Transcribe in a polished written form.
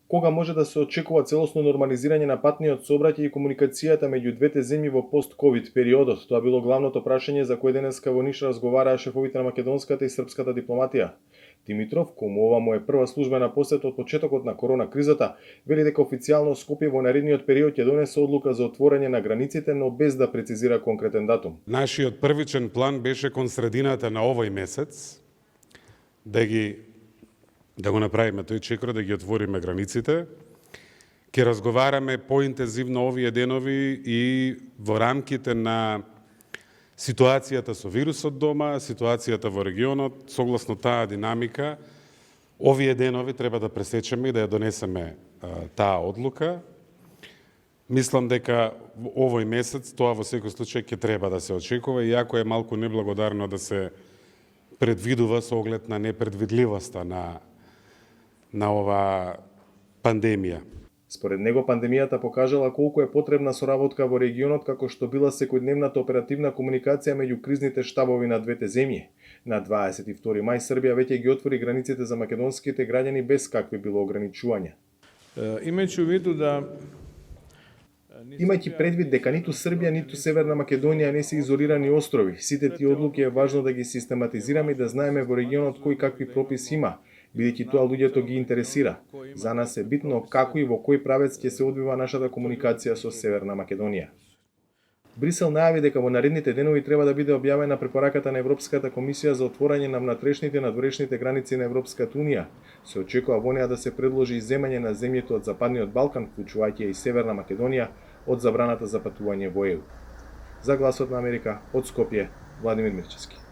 Кога може да се очекува целосно нормализирање на патниот сообраќај и комуникацијата меѓу двете земји во пост-ковид периодот? Тоа било главното прашање за кое денеска во Ниш разговараа шефовите на македонската и српската дипломатија. Димитров, кому ова му е прва службена посета од почетокот на корона кризата, вели дека официјално Скопје во наредниот период ќе донесе одлука за отворање на границите, но без да прецизира конкретен датум. Нашиот првичен план беше кон средината на овој месец да го направиме тој чекор, да ги отвориме границите. Ќе разговараме поинтензивно овие денови и во рамките на ситуацијата со вирусот дома, ситуацијата во регионот, согласно таа динамика, овие денови треба да пресечеме и да ја донесеме таа одлука. Мислам дека овој месец тоа во секој случај ќе треба да се очекува, иако е малку неблагодарно да се предвидува со оглед на непредвидливоста на ова пандемија. Според него, пандемијата покажала колку е потребна соработка во регионот, како што била секојдневната оперативна комуникација меѓу кризните штабови на двете земји. На 22 мај Србија веќе ги отвори границите за македонските граѓани без какви било ограничувања. Имајќи предвид дека ниту Србија, ниту Северна Македонија не се изолирани острови, сите тие одлуки е важно да ги систематизираме и да знаеме во регионот кој какви прописи има, бидејќи тоа луѓето ги интересира. За нас е битно како и во кој правец ќе се одвива нашата комуникација со Северна Македонија. Брисел најави дека во наредните денови треба да биде објавена препораката на Европската комисија за отворање на внатрешните и надворешните граници на Европската унија. Се очекува во неа да се предложи изземање на земјите од Западниот Балкан, вклучувајќи и Северна Македонија, од забраната за патување во ЕУ. За Гласот на Америка, од Скопје, Владимир Мирчевски.